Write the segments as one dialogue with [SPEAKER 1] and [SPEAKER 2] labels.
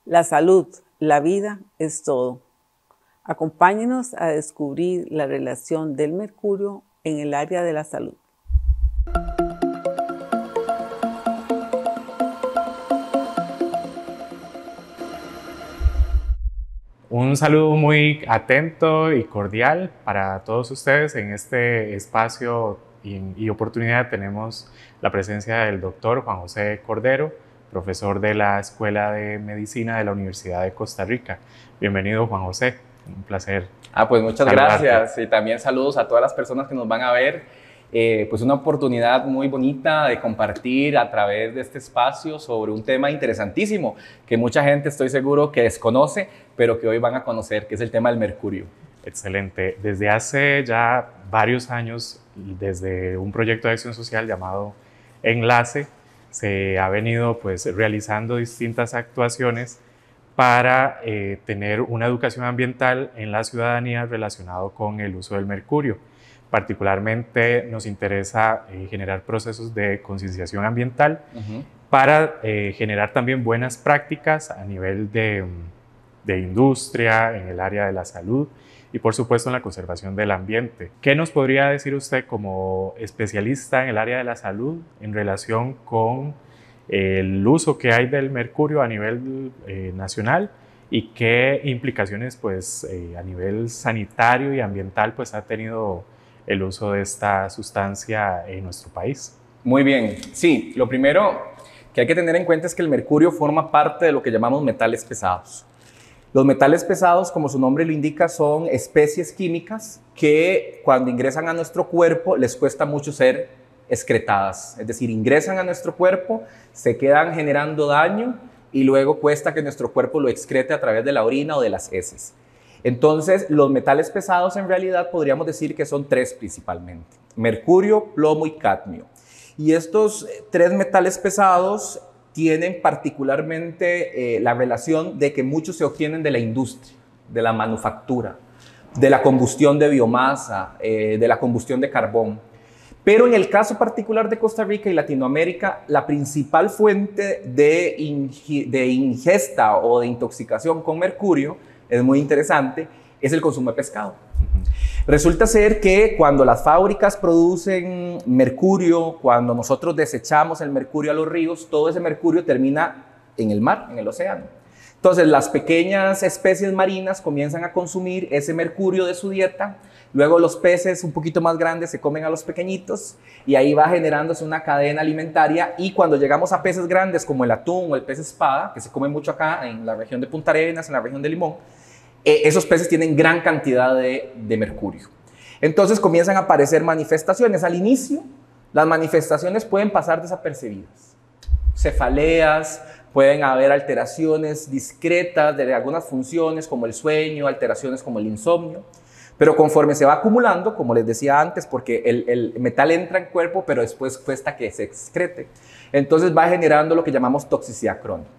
[SPEAKER 1] La salud, la vida es todo. Acompáñenos a descubrir la relación del mercurio en el área de la salud.
[SPEAKER 2] Un saludo muy atento y cordial para todos ustedes. En este espacio y oportunidad tenemos la presencia del doctor Juan José Cordero, profesor de la Escuela de Medicina de la Universidad de Costa Rica. Bienvenido, Juan José. Un placer.
[SPEAKER 3] Pues muchas
[SPEAKER 2] saludarte.
[SPEAKER 3] gracias y también saludos a todas las personas que nos van a ver. Pues una oportunidad muy bonita de compartir a través de este espacio sobre un tema interesantísimo que mucha gente estoy seguro que desconoce, pero que hoy van a conocer, que es el tema del mercurio.
[SPEAKER 2] Excelente. Desde hace ya varios años, desde un proyecto de acción social llamado Enlace, se ha venido pues realizando distintas actuaciones para tener una educación ambiental en la ciudadanía relacionado con el uso del mercurio. Particularmente nos interesa generar procesos de concienciación ambiental para generar también buenas prácticas a nivel de industria, en el área de la salud y por supuesto en la conservación del ambiente. ¿Qué nos podría decir usted como especialista en el área de la salud en relación con el uso que hay del mercurio a nivel nacional y qué implicaciones pues, a nivel sanitario y ambiental pues, ha tenido el uso de esta sustancia en nuestro país?
[SPEAKER 3] Muy bien, sí, lo primero que hay que tener en cuenta es que el mercurio forma parte de lo que llamamos metales pesados. Los metales pesados, como su nombre lo indica, son especies químicas que cuando ingresan a nuestro cuerpo les cuesta mucho ser excretadas. Es decir, ingresan a nuestro cuerpo, se quedan generando daño y luego cuesta que nuestro cuerpo lo excrete a través de la orina o de las heces. Entonces, los metales pesados en realidad podríamos decir que son tres principalmente: mercurio, plomo y cadmio. Y estos tres metales pesados tienen particularmente la relación de que muchos se obtienen de la industria, de la manufactura, de la combustión de biomasa, de la combustión de carbón. Pero en el caso particular de Costa Rica y Latinoamérica, la principal fuente de ingesta o de intoxicación con mercurio, es muy interesante, es el consumo de pescado. Resulta ser que cuando las fábricas producen mercurio, cuando nosotros desechamos el mercurio a los ríos, todo ese mercurio termina en el mar, en el océano. Entonces las pequeñas especies marinas comienzan a consumir ese mercurio de su dieta, luego los peces un poquito más grandes se comen a los pequeñitos y ahí va generándose una cadena alimentaria, y cuando llegamos a peces grandes como el atún o el pez espada, que se come mucho acá en la región de Punta Arenas, en la región de Limón, esos peces tienen gran cantidad de mercurio. Entonces comienzan a aparecer manifestaciones. Al inicio, las manifestaciones pueden pasar desapercibidas. Cefaleas, pueden haber alteraciones discretas de algunas funciones como el sueño, alteraciones como el insomnio. Pero conforme se va acumulando, como les decía antes, porque el metal entra en cuerpo, pero después cuesta que se excrete, entonces va generando lo que llamamos toxicidad crónica.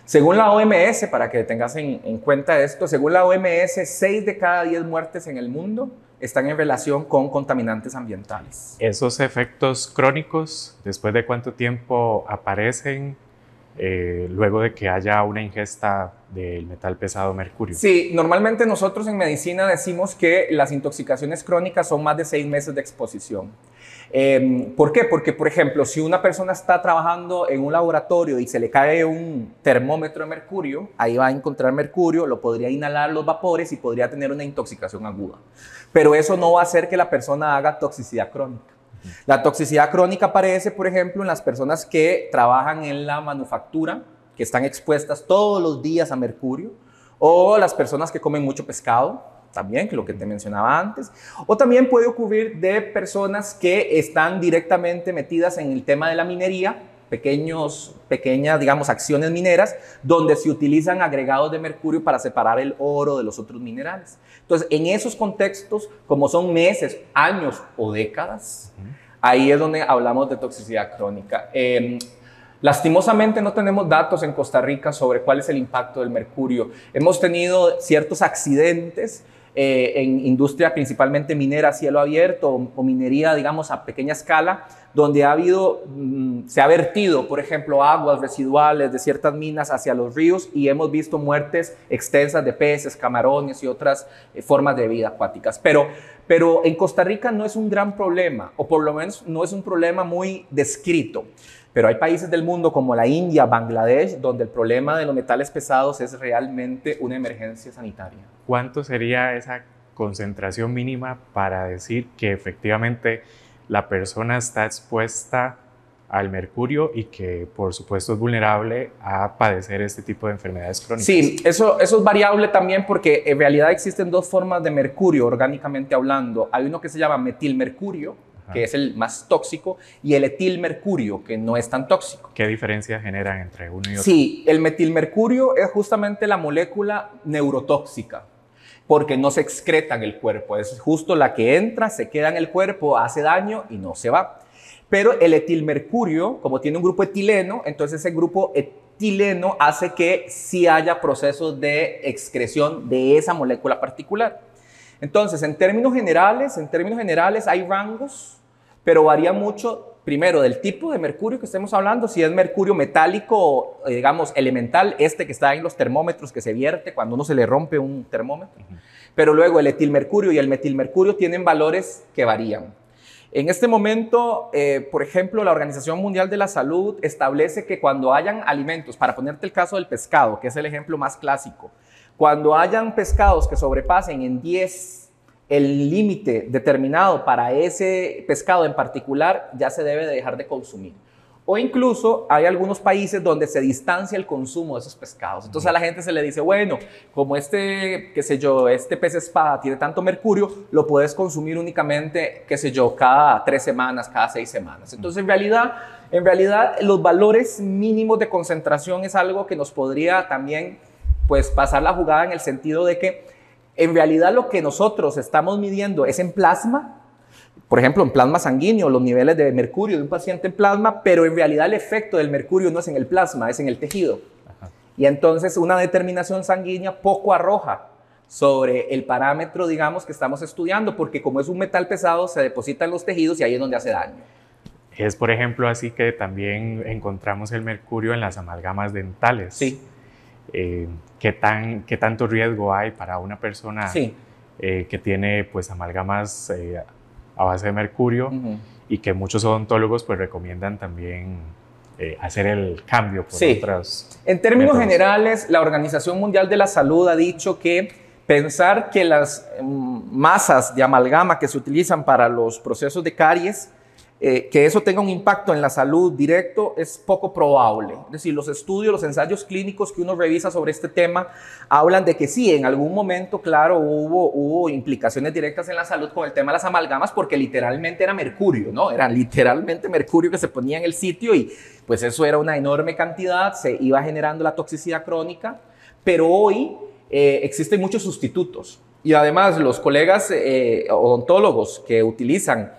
[SPEAKER 3] Según la OMS, para que tengas en cuenta esto, según la OMS, 6 de cada 10 muertes en el mundo están en relación con contaminantes ambientales.
[SPEAKER 2] ¿Esos efectos crónicos, después de cuánto tiempo aparecen luego de que haya una ingesta del metal pesado mercurio?
[SPEAKER 3] Sí, normalmente nosotros en medicina decimos que las intoxicaciones crónicas son más de 6 meses de exposición. ¿Por qué? Porque, por ejemplo, si una persona está trabajando en un laboratorio y se le cae un termómetro de mercurio, ahí va a encontrar mercurio, lo podría inhalar los vapores y podría tener una intoxicación aguda. Pero eso no va a hacer que la persona haga toxicidad crónica. La toxicidad crónica aparece, por ejemplo, en las personas que trabajan en la manufactura, que están expuestas todos los días a mercurio, o las personas que comen mucho pescado, también, que lo que te mencionaba antes, o también puede ocurrir de personas que están directamente metidas en el tema de la minería, pequeñas, digamos, acciones mineras, donde se utilizan agregados de mercurio para separar el oro de los otros minerales. Entonces, en esos contextos, como son meses, años o décadas, ahí es donde hablamos de toxicidad crónica. Lastimosamente no tenemos datos en Costa Rica sobre cuál es el impacto del mercurio. Hemos tenido ciertos accidentes en industria principalmente minera a cielo abierto o minería, digamos, a pequeña escala, donde se ha vertido, por ejemplo, aguas residuales de ciertas minas hacia los ríos y hemos visto muertes extensas de peces, camarones y otras formas de vida acuáticas. Pero en Costa Rica no es un gran problema, o por lo menos no es un problema muy descrito. Pero hay países del mundo como la India, Bangladesh, donde el problema de los metales pesados es realmente una emergencia sanitaria.
[SPEAKER 2] ¿Cuánto sería esa concentración mínima para decir que efectivamente la persona está expuesta al mercurio y que por supuesto es vulnerable a padecer este tipo de enfermedades crónicas?
[SPEAKER 3] Sí, eso es variable también porque en realidad existen dos formas de mercurio orgánicamente hablando. Hay uno que se llama metilmercurio, que es el más tóxico, y el etilmercurio, que no es tan tóxico.
[SPEAKER 2] ¿Qué diferencia generan entre uno y otro?
[SPEAKER 3] Sí, el metilmercurio es justamente la molécula neurotóxica, porque no se excreta en el cuerpo, es justo la que entra, se queda en el cuerpo, hace daño y no se va. Pero el etilmercurio, como tiene un grupo etileno, entonces ese grupo etileno hace que sí haya procesos de excreción de esa molécula particular. Entonces, en términos generales hay rangos, pero varía mucho, primero, del tipo de mercurio que estemos hablando, si es mercurio metálico, digamos, elemental, que está en los termómetros que se vierte cuando uno se le rompe un termómetro. Pero luego el etilmercurio y el metilmercurio tienen valores que varían. En este momento, por ejemplo, la Organización Mundial de la Salud establece que cuando hayan alimentos, para ponerte el caso del pescado, que es el ejemplo más clásico, cuando hayan pescados que sobrepasen en 10 el límite determinado para ese pescado en particular, ya se debe de dejar de consumir. O incluso hay algunos países donde se distancia el consumo de esos pescados. Entonces a la gente se le dice, bueno, como este pez espada tiene tanto mercurio, lo puedes consumir únicamente, cada 3 semanas, cada 6 semanas. Entonces en realidad los valores mínimos de concentración es algo que nos podría también pasar la jugada en el sentido de que en realidad lo que nosotros estamos midiendo es en plasma, por ejemplo, en plasma sanguíneo, los niveles de mercurio de un paciente en plasma, pero en realidad el efecto del mercurio no es en el plasma, es en el tejido. Ajá. Y entonces una determinación sanguínea poco arroja sobre el parámetro, digamos, que estamos estudiando, porque como es un metal pesado, se deposita en los tejidos y ahí es donde hace daño.
[SPEAKER 2] Es, por ejemplo, así que también encontramos el mercurio en las amalgamas dentales.
[SPEAKER 3] Sí.
[SPEAKER 2] ¿Qué tanto riesgo hay para una persona que tiene amalgamas a base de mercurio y que muchos odontólogos recomiendan también hacer el cambio por otros
[SPEAKER 3] En términos
[SPEAKER 2] métodos
[SPEAKER 3] generales, la Organización Mundial de la Salud ha dicho que pensar que las masas de amalgama que se utilizan para los procesos de caries, que eso tenga un impacto en la salud directo es poco probable. Es decir, los estudios, los ensayos clínicos que uno revisa sobre este tema hablan de que sí, en algún momento, claro, hubo implicaciones directas en la salud con el tema de las amalgamas porque literalmente era mercurio, ¿no? Era literalmente mercurio que se ponía en el sitio y pues eso era una enorme cantidad, se iba generando la toxicidad crónica, pero hoy existen muchos sustitutos y además los colegas odontólogos que utilizan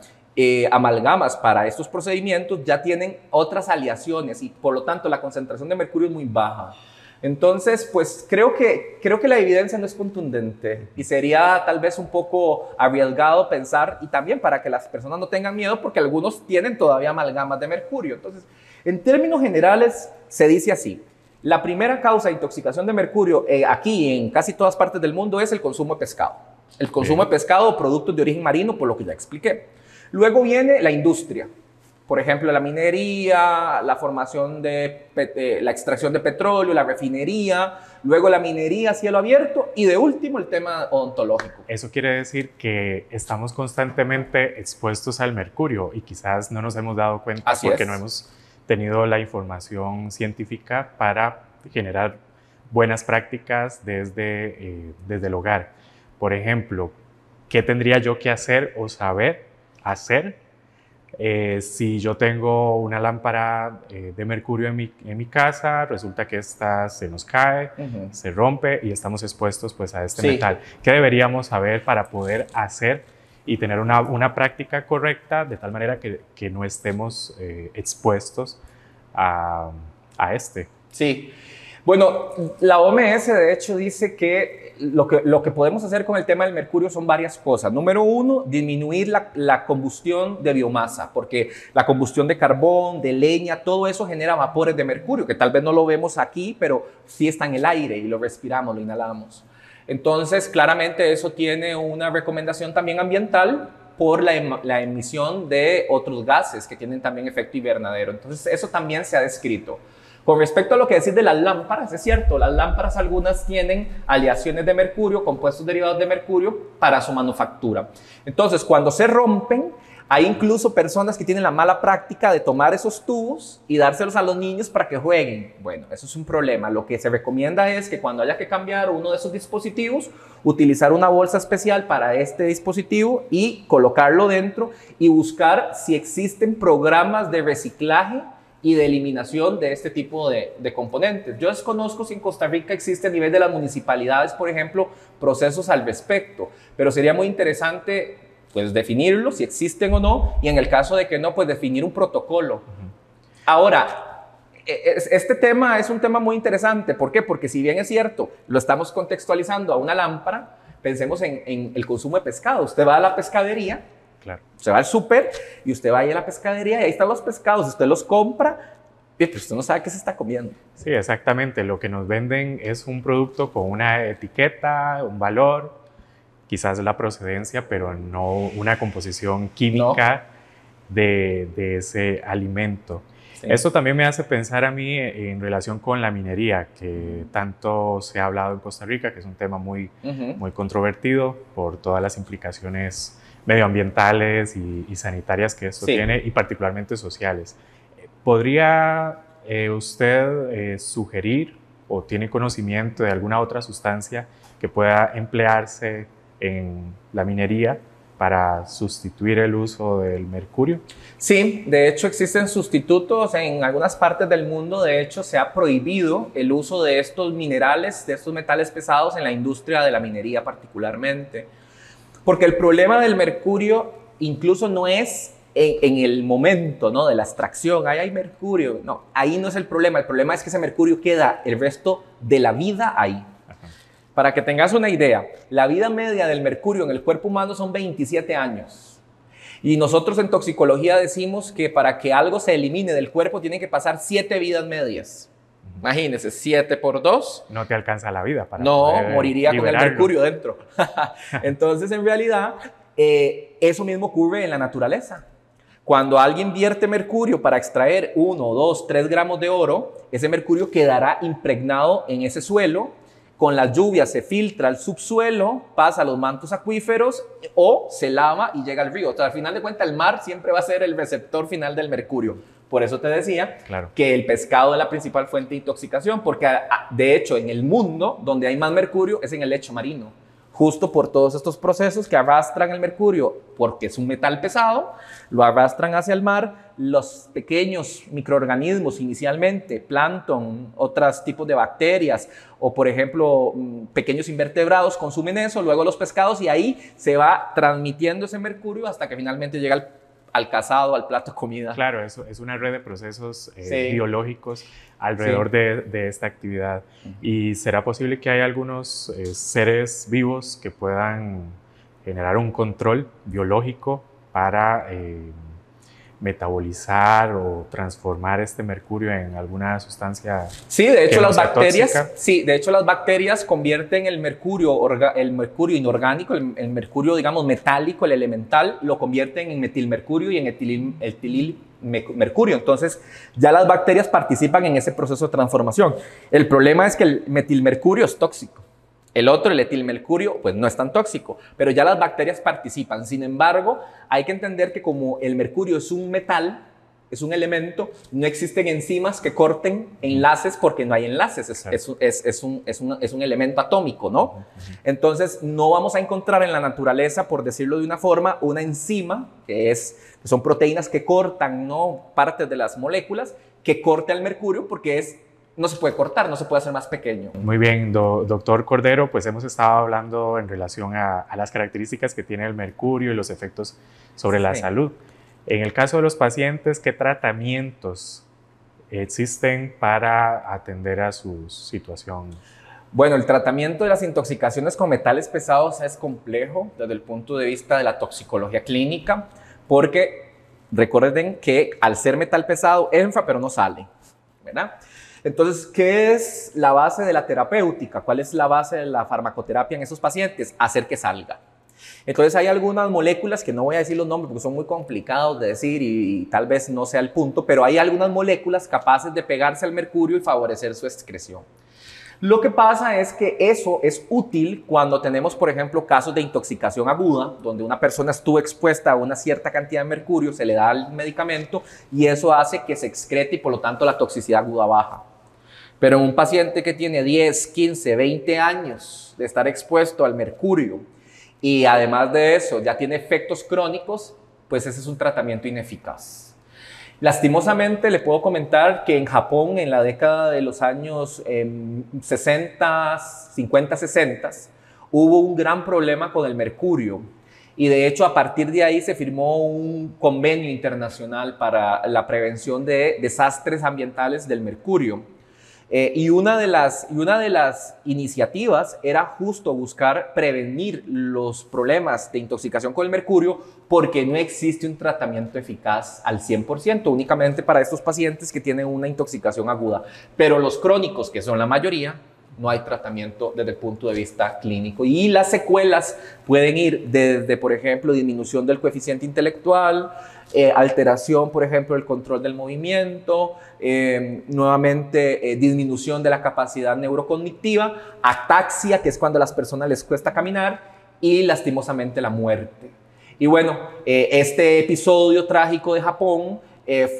[SPEAKER 3] amalgamas para estos procedimientos ya tienen otras aleaciones y por lo tanto la concentración de mercurio es muy baja. Entonces, pues creo que la evidencia no es contundente y sería tal vez un poco arriesgado pensar, y también para que las personas no tengan miedo porque algunos tienen todavía amalgamas de mercurio. Entonces, en términos generales se dice así: la primera causa de intoxicación de mercurio aquí y en casi todas partes del mundo es el consumo de pescado. El consumo de pescado o productos de origen marino, por lo que ya expliqué. Luego viene la industria, por ejemplo, la minería, la formación la extracción de petróleo, la refinería, luego la minería a cielo abierto y de último el tema odontológico.
[SPEAKER 2] Eso quiere decir que estamos constantemente expuestos al mercurio y quizás no nos hemos dado cuenta porque no hemos tenido la información científica para generar buenas prácticas desde el hogar. Por ejemplo, ¿qué tendría yo que hacer o saber hacer si yo tengo una lámpara de mercurio en mi casa, resulta que esta se nos cae, se rompe y estamos expuestos a este metal? ¿Qué deberíamos saber para poder hacer y tener una práctica correcta de tal manera que no estemos expuestos a este.
[SPEAKER 3] Sí. Bueno, la OMS de hecho dice que lo que podemos hacer con el tema del mercurio son varias cosas. Número uno, disminuir la combustión de biomasa, porque la combustión de carbón, de leña, todo eso genera vapores de mercurio, que tal vez no lo vemos aquí, pero sí está en el aire y lo respiramos, lo inhalamos. Entonces, claramente eso tiene una recomendación también ambiental por la emisión de otros gases que tienen también efecto invernadero. Entonces, eso también se ha descrito. Con respecto a lo que decís de las lámparas, es cierto, las lámparas algunas tienen aleaciones de mercurio, compuestos derivados de mercurio para su manufactura. Entonces, cuando se rompen, hay incluso personas que tienen la mala práctica de tomar esos tubos y dárselos a los niños para que jueguen. Bueno, eso es un problema. Lo que se recomienda es que cuando haya que cambiar uno de esos dispositivos, utilizar una bolsa especial para este dispositivo y colocarlo dentro y buscar si existen programas de reciclaje y de eliminación de este tipo de componentes. Yo desconozco si en Costa Rica existe a nivel de las municipalidades, por ejemplo, procesos al respecto, pero sería muy interesante pues definirlos, si existen o no, y en el caso de que no, pues definir un protocolo. Ahora, este tema es un tema muy interesante. ¿Por qué? Porque si bien es cierto, lo estamos contextualizando a una lámpara, pensemos en el consumo de pescado. Usted va a la pescadería,
[SPEAKER 2] Claro.
[SPEAKER 3] usted va al súper y usted va ahí a la pescadería y ahí están los pescados, usted los compra, pero usted no sabe qué se está comiendo.
[SPEAKER 2] Sí, exactamente. Lo que nos venden es un producto con una etiqueta, un valor, quizás la procedencia, pero no una composición química de ese alimento.
[SPEAKER 3] Sí.
[SPEAKER 2] Esto también me hace pensar a mí en relación con la minería, que tanto se ha hablado en Costa Rica, que es un tema muy controvertido por todas las implicaciones medioambientales y sanitarias que esto tiene, y particularmente sociales. ¿Podría usted sugerir o tiene conocimiento de alguna otra sustancia que pueda emplearse en la minería para sustituir el uso del mercurio?
[SPEAKER 3] Sí, de hecho existen sustitutos en algunas partes del mundo. De hecho, se ha prohibido el uso de estos minerales, de estos metales pesados en la industria de la minería particularmente. Porque el problema del mercurio incluso no es en el momento, ¿no?, de la extracción. Ahí hay mercurio. No, ahí no es el problema. El problema es que ese mercurio queda el resto de la vida ahí. Para que tengas una idea, la vida media del mercurio en el cuerpo humano son 27 años. Y nosotros en toxicología decimos que para que algo se elimine del cuerpo tienen que pasar 7 vidas medias. Imagínense, 7 por 2.
[SPEAKER 2] No te alcanza la vida para
[SPEAKER 3] No,
[SPEAKER 2] poder
[SPEAKER 3] moriría
[SPEAKER 2] liberarlo.
[SPEAKER 3] con el mercurio dentro. Entonces, en realidad, eso mismo ocurre en la naturaleza. Cuando alguien vierte mercurio para extraer 1, 2, 3 gramos de oro, ese mercurio quedará impregnado en ese suelo. Con las lluvias se filtra al subsuelo, pasa a los mantos acuíferos o se lava y llega al río. O sea, al final de cuentas, el mar siempre va a ser el receptor final del mercurio. Por eso te decía que el pescado es la principal fuente de intoxicación, porque de hecho en el mundo donde hay más mercurio es en el lecho marino, justo por todos estos procesos que arrastran el mercurio, porque es un metal pesado, lo arrastran hacia el mar. Los pequeños microorganismos inicialmente, plancton, otros tipos de bacterias o por ejemplo pequeños invertebrados consumen eso, luego los pescados, y ahí se va transmitiendo ese mercurio hasta que finalmente llega al cazado, al plato de comida.
[SPEAKER 2] Claro, eso es una red de procesos biológicos alrededor de esta actividad. ¿Y será posible que haya algunos seres vivos que puedan generar un control biológico para metabolizar o transformar este mercurio en alguna sustancia?
[SPEAKER 3] Sí, de hecho las bacterias,
[SPEAKER 2] tóxica?
[SPEAKER 3] Las bacterias convierten el mercurio inorgánico, el mercurio, digamos, metálico, el elemental, lo convierten en metilmercurio y en etilmercurio. Entonces, ya las bacterias participan en ese proceso de transformación. El problema es que el metilmercurio es tóxico. El otro, el etilmercurio, pues no es tan tóxico, pero ya las bacterias participan. Sin embargo, hay que entender que como el mercurio es un metal, es un elemento, no existen enzimas que corten enlaces porque no hay enlaces, es un elemento atómico, ¿no? Entonces, no vamos a encontrar en la naturaleza, por decirlo de una forma, una enzima, que son proteínas que cortan, ¿no?, partes de las moléculas, que corte el mercurio porque no se puede cortar, no se puede hacer más pequeño.
[SPEAKER 2] Muy bien, doctor Cordero, pues hemos estado hablando en relación a las características que tiene el mercurio y los efectos sobre la salud. En el caso de los pacientes, ¿qué tratamientos existen para atender a su situación?
[SPEAKER 3] Bueno, el tratamiento de las intoxicaciones con metales pesados es complejo desde el punto de vista de la toxicología clínica, porque recuerden que al ser metal pesado entra pero no sale, ¿verdad? Entonces, ¿qué es la base de la terapéutica? ¿Cuál es la base de la farmacoterapia en esos pacientes? Hacer que salga. Entonces hay algunas moléculas que no voy a decir los nombres porque son muy complicados de decir y tal vez no sea el punto, pero hay algunas moléculas capaces de pegarse al mercurio y favorecer su excreción. Lo que pasa es que eso es útil cuando tenemos, por ejemplo, casos de intoxicación aguda, donde una persona estuvo expuesta a una cierta cantidad de mercurio, se le da el medicamento y eso hace que se excrete y por lo tanto la toxicidad aguda baja. Pero en un paciente que tiene 10, 15, 20 años de estar expuesto al mercurio y además de eso ya tiene efectos crónicos, pues ese es un tratamiento ineficaz. Lastimosamente le puedo comentar que en Japón en la década de los años 60, 50, 60 hubo un gran problema con el mercurio y de hecho a partir de ahí se firmó un convenio internacional para la prevención de desastres ambientales del mercurio. Y una de las iniciativas era justo buscar prevenir los problemas de intoxicación con el mercurio porque no existe un tratamiento eficaz al 100%, únicamente para estos pacientes que tienen una intoxicación aguda. Pero los crónicos, que son la mayoría, no hay tratamiento desde el punto de vista clínico. Y las secuelas pueden ir desde, por ejemplo, disminución del coeficiente intelectual, alteración, por ejemplo, del control del movimiento, nuevamente disminución de la capacidad neurocognitiva, ataxia, que es cuando a las personas les cuesta caminar, y lastimosamente la muerte. Y bueno, este episodio trágico de Japón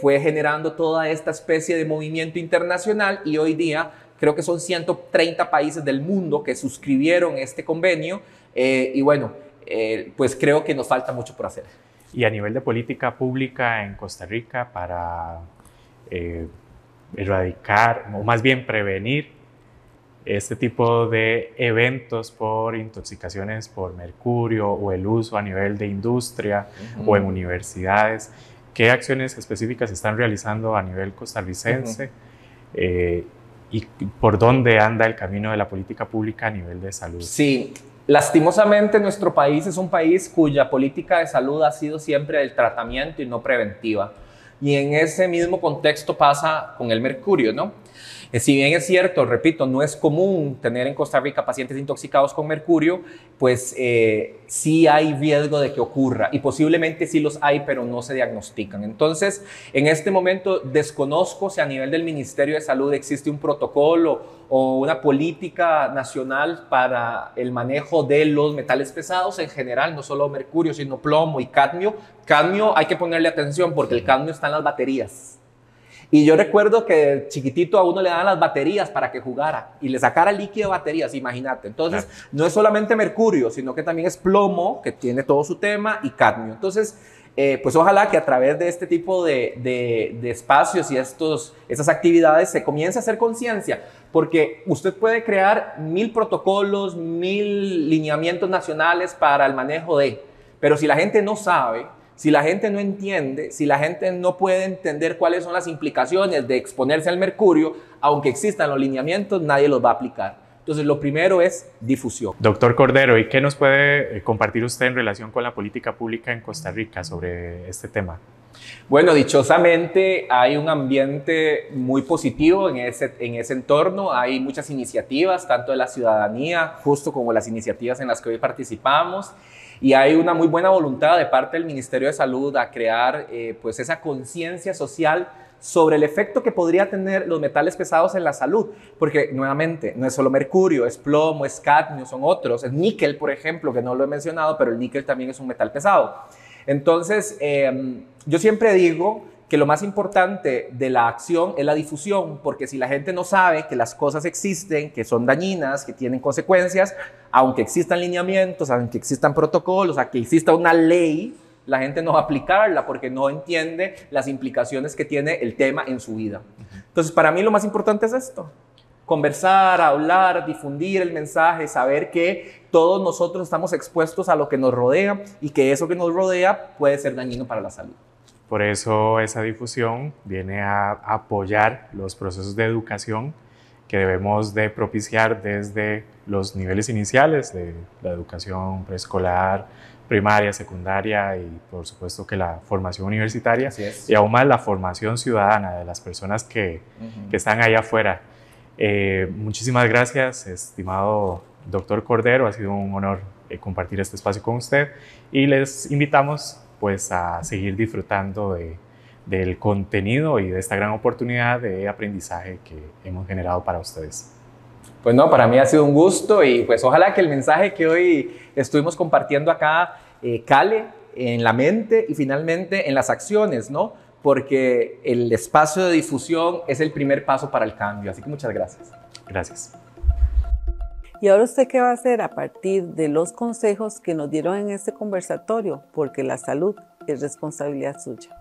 [SPEAKER 3] fue generando toda esta especie de movimiento internacional y hoy día creo que son 130 países del mundo que suscribieron este convenio y bueno, pues creo que nos falta mucho por hacer.
[SPEAKER 2] Y a nivel de política pública en Costa Rica para erradicar, o más bien prevenir este tipo de eventos por intoxicaciones por mercurio o el uso a nivel de industria o en universidades, ¿qué acciones específicas se están realizando a nivel costarricense? ¿Y por dónde anda el camino de la política pública a nivel de salud?
[SPEAKER 3] Sí. Lastimosamente nuestro país es un país cuya política de salud ha sido siempre el tratamiento y no preventiva. Y en ese mismo contexto pasa con el mercurio, ¿no? Si bien es cierto, repito, no es común tener en Costa Rica pacientes intoxicados con mercurio, pues sí hay riesgo de que ocurra y posiblemente sí los hay, pero no se diagnostican. Entonces, en este momento desconozco si a nivel del Ministerio de Salud existe un protocolo o una política nacional para el manejo de los metales pesados en general, no solo mercurio, sino plomo y cadmio. Cadmio hay que ponerle atención porque el cadmio está en las baterías. Y yo recuerdo que chiquitito a uno le daban las baterías para que jugara y le sacara líquido de baterías, imagínate. Entonces, no es solamente mercurio, sino que también es plomo, que tiene todo su tema, y cadmio. Entonces, pues ojalá que a través de este tipo de espacios y esas actividades se comience a hacer conciencia, porque usted puede crear 1000 protocolos, 1000 lineamientos nacionales para el manejo pero si la gente no sabe, si la gente no entiende, si la gente no puede entender cuáles son las implicaciones de exponerse al mercurio, aunque existan los lineamientos, nadie los va a aplicar. Entonces, lo primero es difusión.
[SPEAKER 2] Doctor Cordero, ¿y qué nos puede compartir usted en relación con la política pública en Costa Rica sobre este tema?
[SPEAKER 3] Bueno, dichosamente hay un ambiente muy positivo en ese entorno. Hay muchas iniciativas, tanto de la ciudadanía, justo como las iniciativas en las que hoy participamos. Y hay una muy buena voluntad de parte del Ministerio de Salud a crear pues esa conciencia social sobre el efecto que podría tener los metales pesados en la salud. Porque, nuevamente, no es solo mercurio, es plomo, es cadmio, son otros. Es níquel, por ejemplo, que no lo he mencionado, pero el níquel también es un metal pesado. Entonces, yo siempre digo que lo más importante de la acción es la difusión, porque si la gente no sabe que las cosas existen, que son dañinas, que tienen consecuencias, aunque existan lineamientos, aunque existan protocolos, aunque exista una ley, la gente no va a aplicarla porque no entiende las implicaciones que tiene el tema en su vida. Entonces, para mí lo más importante es esto: conversar, hablar, difundir el mensaje, saber que todos nosotros estamos expuestos a lo que nos rodea y que eso que nos rodea puede ser dañino para la salud.
[SPEAKER 2] Por eso esa difusión viene a apoyar los procesos de educación que debemos de propiciar desde los niveles iniciales de la educación preescolar, primaria, secundaria y por supuesto que la formación universitaria y aún más la formación ciudadana de las personas que están allá afuera. Muchísimas gracias, estimado doctor Cordero, ha sido un honor compartir este espacio con usted y les invitamos pues a seguir disfrutando del contenido y de esta gran oportunidad de aprendizaje que hemos generado para ustedes.
[SPEAKER 3] Pues no, para mí ha sido un gusto y pues ojalá que el mensaje que hoy estuvimos compartiendo acá cale en la mente y finalmente en las acciones, ¿no? Porque el espacio de difusión es el primer paso para el cambio. Así que muchas gracias.
[SPEAKER 2] Gracias.
[SPEAKER 1] ¿Y ahora usted qué va a hacer a partir de los consejos que nos dieron en este conversatorio? Porque la salud es responsabilidad suya.